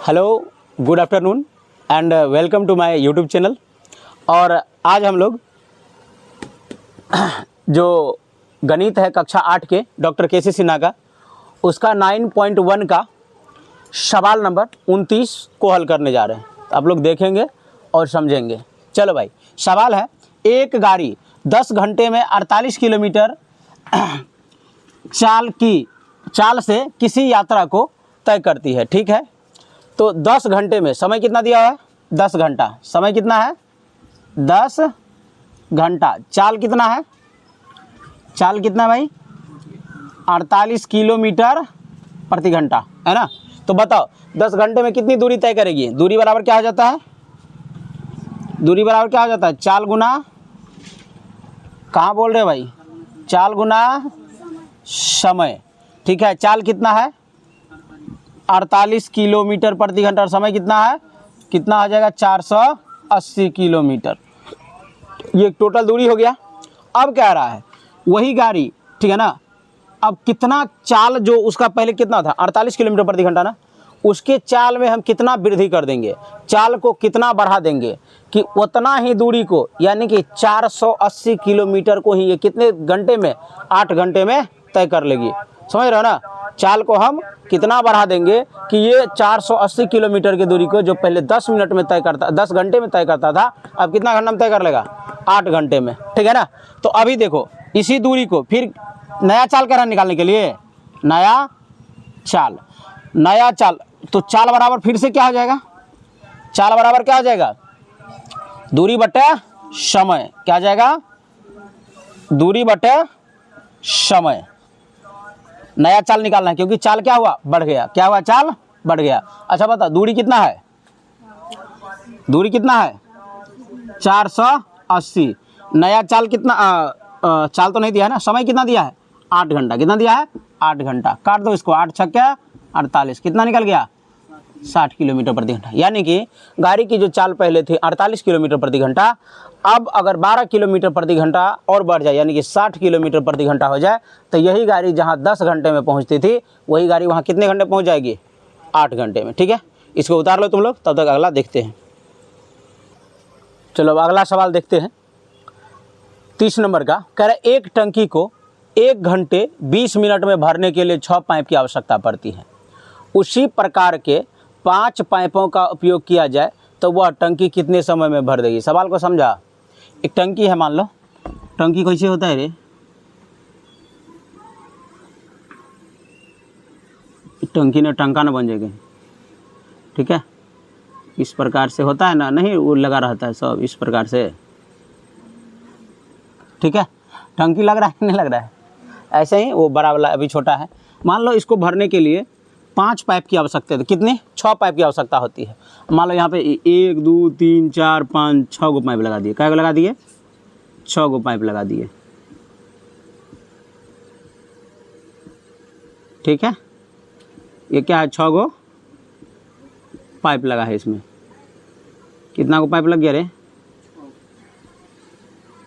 Hello, good afternoon and welcome to my YouTube channel. और आज हम लोग जो गणित है कक्षा 8 के डॉक्टर के.सी. सिन्हा का, उसका 9.1 का सवाल नंबर 29 को हल करने जा रहे हैं। आप लोग देखेंगे और समझेंगे। चलो भाई, सवाल है, एक गाड़ी 10 घंटे में 48 किलोमीटर चाल से किसी यात्रा को तय करती है, ठीक है। तो 10 घंटे में समय कितना दिया हुआ है? 10 घंटा। समय कितना है? 10 घंटा। चाल कितना है? चाल कितना भाई? 48 किलोमीटर प्रति घंटा, है ना। तो बताओ 10 घंटे में कितनी दूरी तय करेगी? दूरी बराबर क्या हो जाता है? दूरी बराबर क्या हो जाता है? चाल गुना, कहाँ बोल रहे हो भाई? चाल गुना समय, ठीक है। चाल कितना है? 48 किलोमीटर प्रति घंटा। और समय कितना है? कितना आ जाएगा? 480 किलोमीटर। ये टोटल दूरी हो गया। अब कह रहा है वही गाड़ी, ठीक है ना। अब कितना चाल, जो उसका पहले कितना था 48 किलोमीटर प्रति घंटा ना, उसके चाल में हम कितना वृद्धि कर देंगे, चाल को कितना बढ़ा देंगे कि उतना ही दूरी को, यानी कि 480 किलोमीटर को ही ये कितने घंटे में? 8 घंटे में तय कर लेगी। समझ रहे हो ना। चाल को हम कितना बढ़ा देंगे कि ये 480 किलोमीटर की दूरी को, जो पहले 10 मिनट में तय करता, 10 घंटे में तय करता था, अब कितना घंटा में तय कर लेगा? 8 घंटे में, ठीक है ना। तो अभी देखो, इसी दूरी को फिर नया चाल करा निकालने के लिए, नया चाल, तो चाल बराबर फिर से क्या हो जाएगा? चाल बराबर क्या हो जाएगा? दूरी बटे समय। क्या आ जाएगा? दूरी बटे समय। नया चाल निकालना है, क्योंकि चाल क्या हुआ? बढ़ गया। क्या हुआ? चाल बढ़ गया। अच्छा बता, दूरी कितना है? दूरी कितना है? 480। नया चाल कितना? चाल तो नहीं दिया है ना। समय कितना दिया है? 8 घंटा। कितना दिया है? 8 घंटा। काट दो इसको, 8 छक्के 48। कितना निकल गया? 60 किलोमीटर प्रति घंटा। यानी कि गाड़ी की जो चाल पहले थी 48 किलोमीटर प्रति घंटा, अब अगर 12 किलोमीटर प्रति घंटा और बढ़ जाए, यानी कि 60 किलोमीटर प्रति घंटा हो जाए, तो यही गाड़ी जहां 10 घंटे में पहुंचती थी, वही गाड़ी वहां कितने घंटे पहुंच जाएगी? 8 घंटे में, ठीक है। इसको उतार लो तुम लोग, तब तक अगला देखते हैं। चलो अब अगला सवाल देखते हैं। 30 नंबर का कह रहे, एक टंकी को 1 घंटे 20 मिनट में भरने के लिए 6 पाइप की आवश्यकता पड़ती है। उसी प्रकार के 5 पाइपों का उपयोग किया जाए तो वह टंकी कितने समय में भर देगी? सवाल को समझा। एक टंकी है, मान लो। टंकी कैसे होता है रे? टंकी ने टंका न बन जाएगी, ठीक है। इस प्रकार से होता है ना, नहीं वो लगा रहता है सब इस प्रकार से, ठीक है। टंकी लग रहा है कि नहीं लग रहा है? ऐसे ही वो बड़ा वाला अभी छोटा है। मान लो इसको भरने के लिए 5 पाइप की आवश्यकता है। कितनी? 6 पाइप की आवश्यकता होती है। मान लो यहाँ पे 1 2 3 4 5 6 गो पाइप लगा दिए। क्या लगा दिए? 6 गो पाइप लगा दिए, ठीक है। ये क्या है? 6 गो पाइप लगा है इसमें। कितना गो पाइप लग गया रे?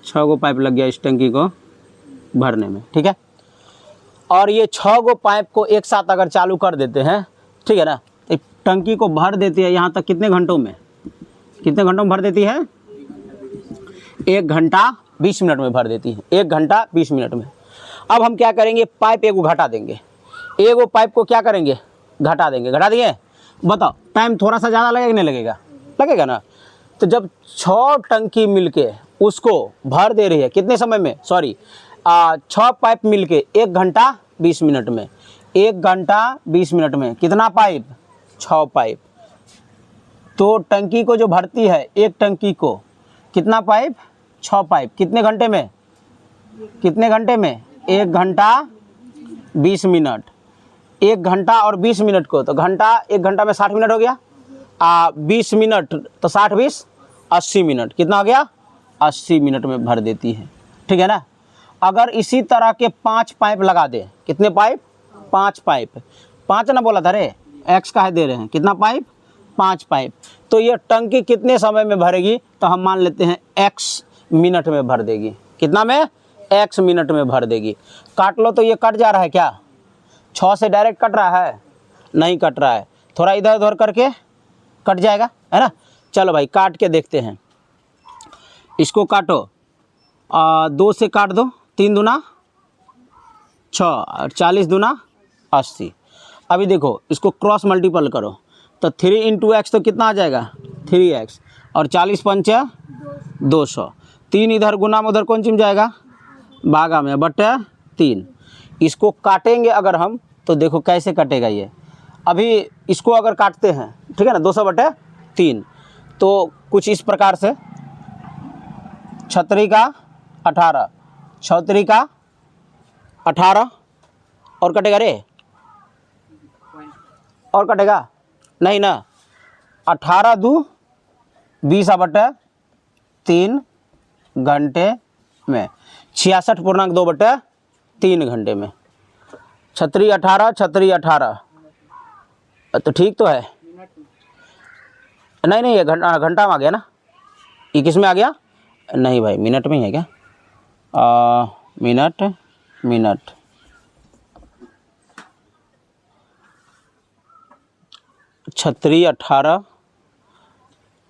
6 गो पाइप लग गया इस टंकी को भरने में, ठीक है। और ये 6 गो पाइप को एक साथ अगर चालू कर देते हैं, ठीक है ना, तो टंकी को भर देती है यहाँ तक कितने घंटों में? कितने घंटों में भर देती है? 1 घंटा 20 मिनट में भर देती है। 1 घंटा 20 मिनट में। अब हम क्या करेंगे? पाइप एगो घटा देंगे। एगो पाइप को क्या करेंगे? घटा देंगे। घटा दिए? बताओ टाइम थोड़ा सा ज़्यादा लगेगा नहीं लगेगा? लगेगा ना। तो जब 6 टंकी मिलके उसको भर दे रही है, कितने समय में? 6 पाइप मिलके 1 घंटा 20 मिनट में। 1 घंटा 20 मिनट में कितना पाइप? 6 पाइप। तो टंकी को जो भरती है, एक टंकी को कितना पाइप? 6 पाइप। कितने घंटे में? कितने घंटे में? 1 घंटा 20 मिनट। 1 घंटा और 20 मिनट को, तो घंटा, 1 घंटा में 60 मिनट हो गया। 20 मिनट तो 60 20 80 मिनट। कितना हो गया? 80 मिनट में भर देती है, ठीक है ना। अगर इसी तरह के 5 पाइप लगा दे, कितने पाइप? 5 पाइप। 5 ना बोला था रे, एक्स का है दे रहे हैं। कितना पाइप? 5 पाइप। तो ये टंकी कितने समय में भरेगी? तो हम मान लेते हैं एक्स मिनट में भर देगी। कितना में? एक्स मिनट में भर देगी। काट लो तो ये कट जा रहा है क्या? 6 से डायरेक्ट कट रहा है? नहीं कट रहा है। थोड़ा इधर उधर करके कट जाएगा, है ना। चलो भाई काट के देखते हैं, इसको काटो, 2 से काट दो, 3 दूना 6 और 40 दूना 80। अभी देखो इसको क्रॉस मल्टीपल करो तो 3 × x तो कितना आ जाएगा 3x, और 40 पंचे 200, 3 इधर गुना में उधर कौन चिम जाएगा भागा में बटे 3। इसको काटेंगे अगर हम तो देखो कैसे कटेगा ये। अभी इसको अगर काटते हैं, ठीक है ना, 200/3 तो कुछ इस प्रकार से, 36 का 18, 34 का 18, और कटेगा रे, और कटेगा नहीं ना, 18 × 2 20/3 घंटे में, 66.2/3 घंटे में, 36 18 36 18 तो ठीक तो है। नहीं ये घंटा में आ गया ना, ये किस में आ गया, नहीं भाई मिनट में ही है क्या, मिनट 36 18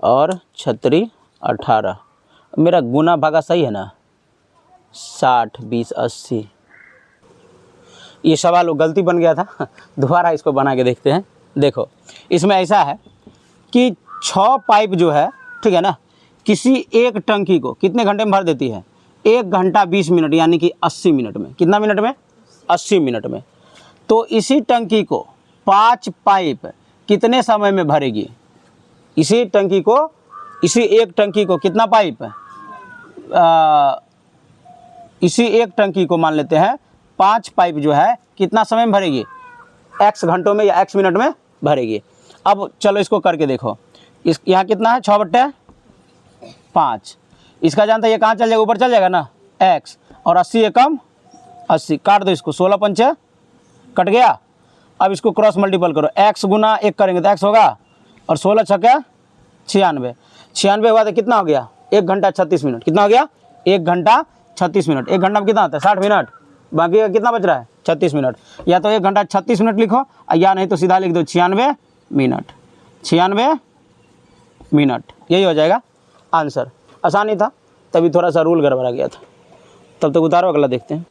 और 36 18, मेरा गुना भागा सही है ना, 60 20 80। ये सवाल वो गलती बन गया था, दोबारा इसको बना के देखते हैं। देखो इसमें ऐसा है कि 6 पाइप जो है, ठीक है ना, किसी एक टंकी को कितने घंटे में भर देती है, 1 घंटा 20 मिनट, यानी कि 80 मिनट में। कितना मिनट में 80 मिनट में। तो इसी टंकी को 5 पाइप कितने समय में भरेगी, इसी टंकी को, इसी एक टंकी को कितना पाइप, इसी एक टंकी को मान लेते हैं 5 पाइप जो है कितना समय में भरेगी, x घंटों में या x मिनट में भरेगी। अब चलो इसको करके देखो, इस यहाँ कितना है 6/5, इसका जानता है ये कहाँ चल जाएगा, ऊपर चल जाएगा ना x, और 80 एकम 80, काट दो इसको, 16 पंचे कट गया। अब इसको क्रॉस मल्टीपल करो, x गुना 1 करेंगे तो x होगा, और 16 छक्के 96, 96 हुआ तो कितना हो गया 1 घंटा 36 मिनट। कितना हो गया 1 घंटा 36 मिनट। 1 घंटा में कितना होता है 60 मिनट, बाकी का कितना बच रहा है 36 मिनट। या तो 1 घंटा 36 मिनट लिखो, या नहीं तो सीधा लिख दो 96 मिनट, 96 मिनट, यही हो जाएगा आंसर। आसानी था, तभी थोड़ा सा रूल गड़बड़ा गया था। तब तक उतारो, अगला देखते हैं।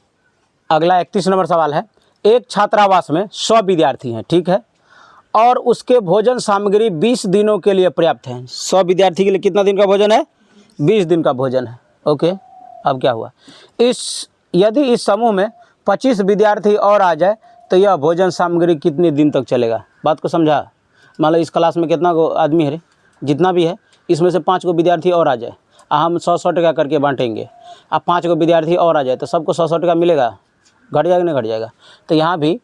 अगला 31 नंबर सवाल है, एक छात्रावास में 100 विद्यार्थी हैं, ठीक है, और उसके भोजन सामग्री 20 दिनों के लिए पर्याप्त है। 100 विद्यार्थी के लिए कितना दिन का भोजन है, 20 दिन का भोजन है। ओके, अब क्या हुआ, यदि इस समूह में 25 विद्यार्थी और आ जाए तो यह भोजन सामग्री कितने दिन तक चलेगा। बात को समझा। मान लो इस क्लास में कितना को आदमी है रे, जितना भी है, इसमें से 5 को विद्यार्थी और आ जाए, हम 100 टका करके बांटेंगे। अब 5 को विद्यार्थी और आ जाए तो सबको 100 टका मिलेगा, घट जाएगा नहीं घट जाएगा। तो यहाँ भी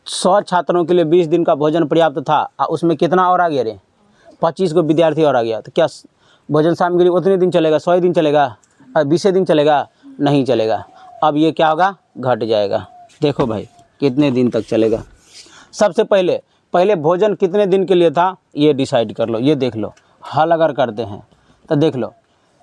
100 छात्रों के लिए 20 दिन का भोजन पर्याप्त था, उसमें कितना और आ गया रे, 25 को विद्यार्थी और आ गया, तो क्या भोजन सामग्री उतने दिन चलेगा, 100 दिन चलेगा, 20 दिन चलेगा, नहीं चलेगा। अब ये क्या होगा, घट जाएगा। देखो भाई कितने दिन तक चलेगा। सबसे पहले भोजन कितने दिन के लिए था ये डिसाइड कर लो, ये देख लो। हल अगर करते हैं तो देख लो,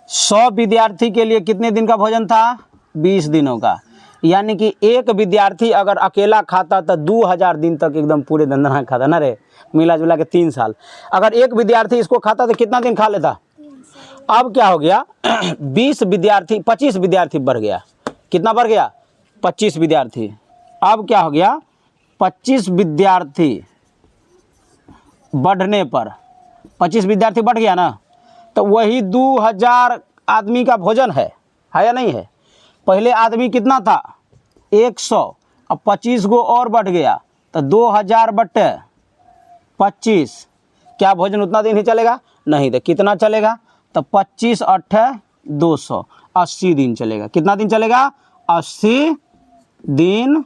100 विद्यार्थी के लिए कितने दिन का भोजन था, 20 दिनों का, यानी कि एक विद्यार्थी अगर अकेला खाता तो 2000 दिन तक एकदम पूरे दंदना खाता ना रे, मिला जुला के 3 साल। अगर एक विद्यार्थी इसको खाता तो कितना दिन खा लेता। अब क्या हो गया 25 विद्यार्थी बढ़ गया, कितना बढ़ गया 25 विद्यार्थी। अब क्या हो गया 25 विद्यार्थी बढ़ने पर 25 विद्यार्थी बढ़ गया ना, तो वही 2000 आदमी का भोजन है या नहीं है। पहले आदमी कितना था 100, अब 25 को और बढ़ गया तो 2000/25, क्या भोजन उतना दिन ही चलेगा, नहीं। तो कितना चलेगा, तो 25 8 200, 80 दिन चलेगा। कितना दिन चलेगा, 80 दिन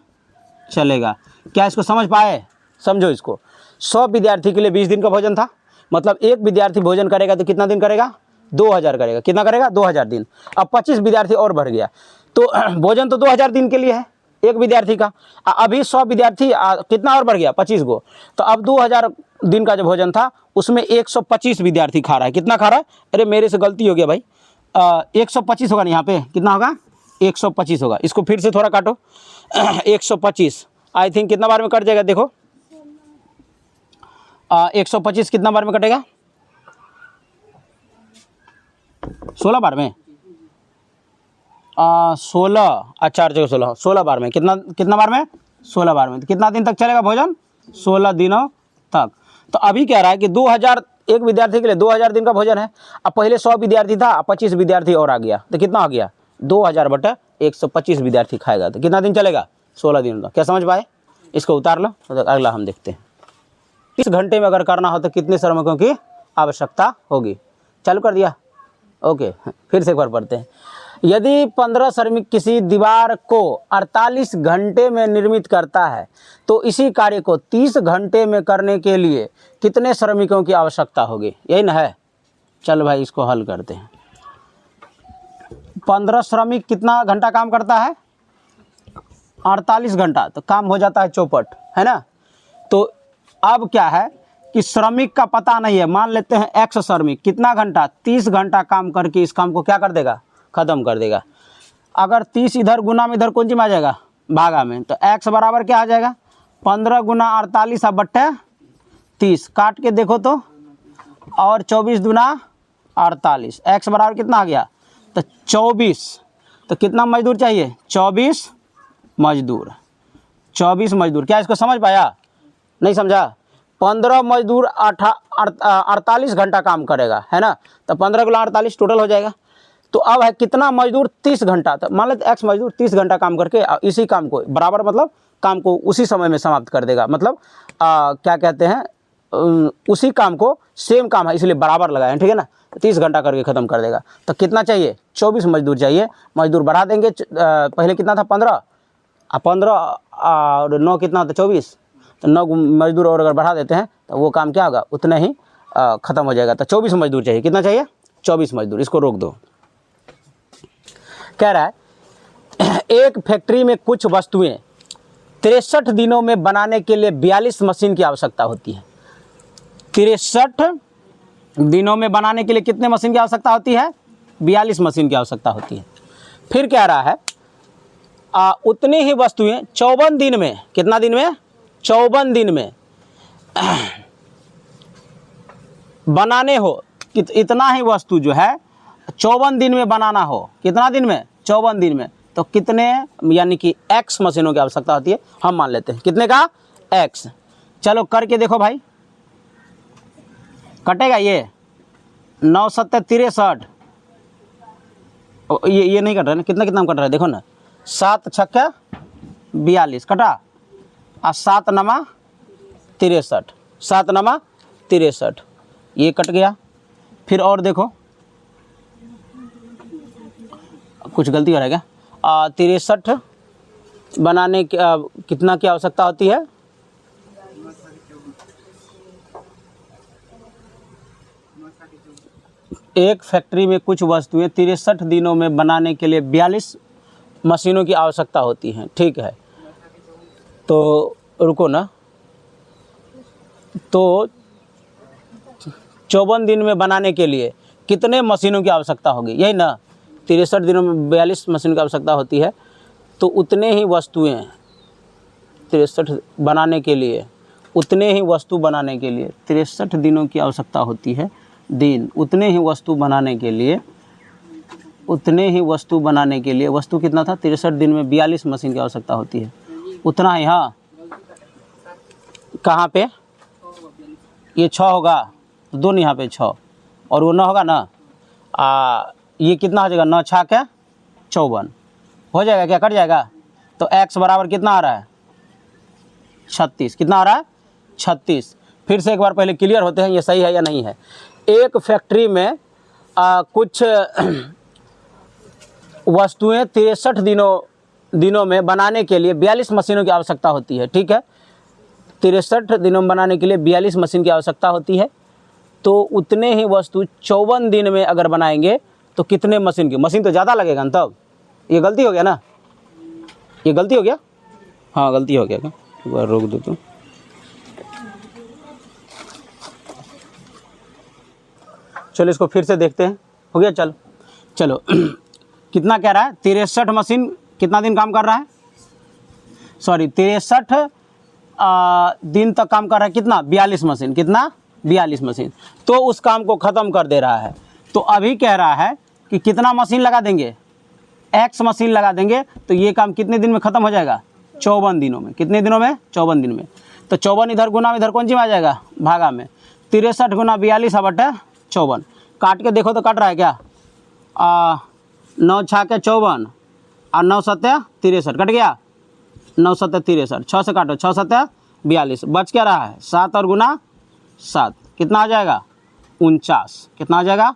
चलेगा। क्या इसको समझ पाए, समझो इसको। 100 विद्यार्थी के लिए 20 दिन का भोजन था, मतलब एक विद्यार्थी भोजन करेगा तो कितना दिन करेगा, 2000 करेगा। कितना करेगा, 2000 दिन। अब 25 विद्यार्थी और बढ़ गया तो भोजन तो 2000 दिन के लिए है एक विद्यार्थी का। अभी 100 विद्यार्थी कितना और बढ़ गया 25 को, तो अब 2000 दिन का जो भोजन था उसमें 125 विद्यार्थी खा रहा है। कितना खा रहा है, अरे मेरे से गलती हो गया भाई, 125 होगा ना, यहाँ पे कितना होगा 125 होगा। इसको फिर से थोड़ा काटो 125, आई थिंक कितना बार में कट जाएगा, देखो 125 कितना बार में कटेगा? 16 बार में। 16 4 जगह 16, 16 बार में। कितना बार में? 16 बार में। तो कितना दिन तक चलेगा भोजन? 16 दिनों तक। तो अभी कह रहा है कि 2000 एक विद्यार्थी के लिए 2000 दिन का भोजन है। अब पहले 100 विद्यार्थी था, अब 25 विद्यार्थी और आ गया, तो कितना हो गया? 2000/125 विद्यार्थी खाएगा, तो कितना दिन चलेगा? 16 दिन तक। क्या समझ पाए? इसको उतार लो। तो अगला हम देखते हैं। 30 घंटे में अगर करना हो तो कितने श्रमिकों की आवश्यकता होगी? चालू कर दिया? ओके, फिर से एक बार पढ़ते हैं। यदि 15 श्रमिक किसी दीवार को 48 घंटे में निर्मित करता है तो इसी कार्य को 30 घंटे में करने के लिए कितने श्रमिकों की आवश्यकता होगी? यही ना है। चल भाई इसको हल करते हैं। 15 श्रमिक कितना घंटा काम करता है? 48 घंटा। तो काम हो जाता है चौपट, है ना। तो अब क्या है कि श्रमिक का पता नहीं है। मान लेते हैं x श्रमिक कितना घंटा? 30 घंटा काम करके इस काम को क्या कर देगा? ख़त्म कर देगा। अगर 30 इधर गुना में इधर कौन सी में आ जाएगा? भागा में। तो x बराबर क्या आ जाएगा? 15 गुना 48 बट्टे 30 काट के देखो तो, और 24 दूना 48। x बराबर कितना आ गया? तो 24। तो कितना मजदूर चाहिए? 24 मजदूर। 24 मजदूर। क्या इसको समझ पाया? नहीं समझा? 15 मजदूर 48 घंटा काम करेगा, है ना। तो 15 गुना 48 टोटल हो जाएगा। तो अब है कितना मजदूर? 30 घंटा। तो मान लेते x मजदूर 30 घंटा काम करके इसी काम को बराबर, मतलब काम को उसी समय में समाप्त कर देगा। मतलब क्या कहते हैं, उसी काम को, सेम काम है इसलिए बराबर लगाए, ठीक है ना। 30 घंटा करके ख़त्म कर देगा। तो कितना चाहिए? 24 मजदूर चाहिए। मजदूर बढ़ा देंगे। पहले कितना था? 15। 15 और 9 कितना होता? 24। तो 9 मजदूर और अगर बढ़ा देते हैं तो वो काम क्या होगा? उतना ही ख़त्म हो जाएगा। तो 24 मजदूर चाहिए। कितना चाहिए? 24 मजदूर। इसको रोक दो। कह रहा है एक फैक्ट्री में कुछ वस्तुएं 63 दिनों में बनाने के लिए 42 मशीन की आवश्यकता होती है। 63 दिनों में बनाने के लिए कितने मशीन की आवश्यकता होती है? 42 मशीन की आवश्यकता होती है। फिर कह रहा है उतनी ही वस्तुएं 54 दिन में, कितना दिन में? 54 दिन में बनाने हो। इतना ही वस्तु जो है 54 दिन में बनाना हो। कितना दिन में? 54 दिन में। तो कितने, यानी कि x मशीनों की आवश्यकता होती है। हम मान लेते हैं कितने का? x। चलो करके देखो भाई, कटेगा ये 9 7 63। ये नहीं कट रहा है ना। कितना कितना कट रहा है देखो ना। 7 6 42 कटा, और 7 9 63। 7 9 63, ये कट गया। फिर और देखो कुछ गलती हो रहा है क्या? 63 बनाने की कितना की आवश्यकता होती है? एक फैक्ट्री में कुछ वस्तुएं 63 दिनों में बनाने के लिए 42 मशीनों की आवश्यकता होती हैं, ठीक है। तो रुको ना। तो 54 दिन में बनाने के लिए कितने मशीनों की आवश्यकता होगी? यही ना। 63 दिनों में 42 मशीन की आवश्यकता होती है। तो उतने ही वस्तुएं 63 बनाने के लिए, उतने ही वस्तु बनाने के लिए 63 दिनों की आवश्यकता होती है। दिन उतने ही वस्तु बनाने के लिए, उतने ही वस्तु बनाने के लिए, वस्तु कितना था? 63 दिन में 42 मशीन की आवश्यकता होती है। उतना ही। हाँ, कहाँ पे? ये 6 होगा तो 2 यहाँ पे 6, और वो 9 होगा ना। ये कितना हो जाएगा? 9 6 क्या? 54 हो जाएगा क्या? कट जाएगा। तो x बराबर कितना आ रहा है? 36। कितना आ रहा है? 36। फिर से एक बार पहले क्लियर होते हैं ये सही है या नहीं है। एक फैक्ट्री में कुछ वस्तुएं 63 दिनों में बनाने के लिए 42 मशीनों की आवश्यकता होती है, ठीक है। 63 दिनों में बनाने के लिए 42 मशीन की आवश्यकता होती है। तो उतने ही वस्तु 54 दिन में अगर बनाएंगे तो कितने मशीन की? मशीन तो ज़्यादा लगेगा ना। तब ये गलती हो गया ना। ये गलती हो गया। हाँ गलती हो गया क्या? एक बार रोक दो तो। चलो इसको फिर से देखते हैं। हो गया? चलो कितना कह रहा है? 63 मशीन कितना दिन काम कर रहा है? सॉरी, 63 दिन तक काम कर रहा है, कितना 42 मशीन, कितना 42 मशीन, तो उस काम को ख़त्म कर दे रहा है। तो अभी कह रहा है कि कितना मशीन लगा देंगे, x मशीन लगा देंगे, तो ये काम कितने दिन में ख़त्म हो जाएगा, 54 दिनों में। कितने दिनों में, 54 दिन में। तो 54 इधर गुना इधर कौन सी में आ जाएगा, भागा में। 63 गुना 42 बटे 54, काट के देखो तो कट रहा है क्या, 9 छाके 54 और 9 सत्या 63, कट गया, 9 सत्या 63, 6 से काटो, 6 सत्या 42, बच क्या रहा है 7 और गुना 7, कितना आ जाएगा 49, कितना आ जाएगा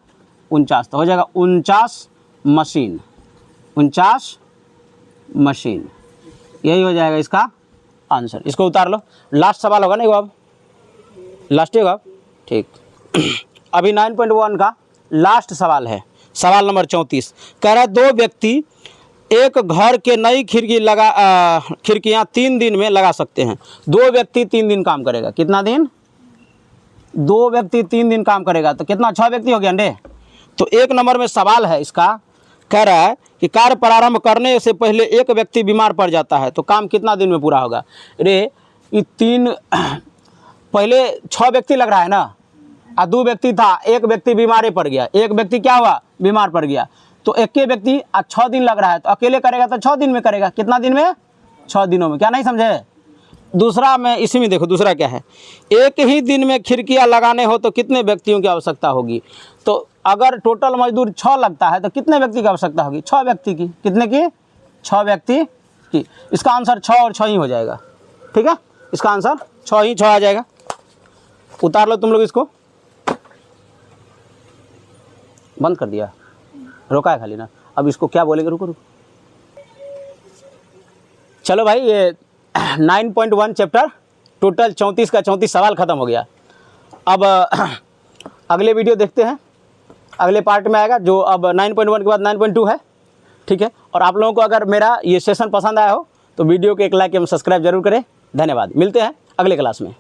49, तो हो जाएगा 49 मशीन, 49 मशीन, यही हो जाएगा इसका आंसर। इसको उतार लो, लास्ट सवाल होगा ना ये, अब लास्ट ही होगा, ठीक। अभी 9.1 का लास्ट सवाल है, सवाल नंबर 34। कह रहा है 2 व्यक्ति एक घर के नई खिड़कियाँ 3 दिन में लगा सकते हैं। 2 व्यक्ति 3 दिन काम करेगा, कितना दिन, 2 व्यक्ति 3 दिन काम करेगा, तो कितना 6 व्यक्ति हो गया अंडे। तो 1 नंबर में सवाल है इसका, कह रहा है कि कार्य प्रारंभ करने से पहले एक व्यक्ति बीमार पड़ जाता है तो काम कितना दिन में पूरा होगा। अरे ये 3 पहले 6 व्यक्ति लग रहा है ना, और 2 व्यक्ति था, एक व्यक्ति बीमार पड़ गया, एक व्यक्ति क्या हुआ, बीमार पड़ गया, तो एक के व्यक्ति 6 दिन लग रहा है, तो अकेले करेगा तो 6 दिन में करेगा, कितना दिन में, 6 दिनों में। क्या नहीं समझे। दूसरा में इसी में देखो, दूसरा क्या है, एक ही दिन में खिड़कियाँ लगाने हो तो कितने व्यक्तियों की आवश्यकता होगी। तो अगर टोटल मजदूर 6 लगता है तो कितने व्यक्ति की आवश्यकता होगी, 6 व्यक्ति की, कितने की, 6 व्यक्ति की। इसका आंसर 6 और 6 ही हो जाएगा, ठीक है, इसका आंसर 6 आ जाएगा। उतार लो तुम लोग, इसको बंद कर दिया, रोका है खाली ना, अब इसको क्या बोलेंगे, रुको रुको। चलो भाई, ये 9.1 चैप्टर टोटल 34 का 34 सवाल ख़त्म हो गया। अब अगले वीडियो देखते हैं, अगले पार्ट में आएगा, जो अब 9.1 के बाद 9.2 है, ठीक है। और आप लोगों को अगर मेरा ये सेशन पसंद आया हो तो वीडियो को एक लाइक एवं सब्सक्राइब जरूर करें। धन्यवाद, मिलते हैं अगले क्लास में।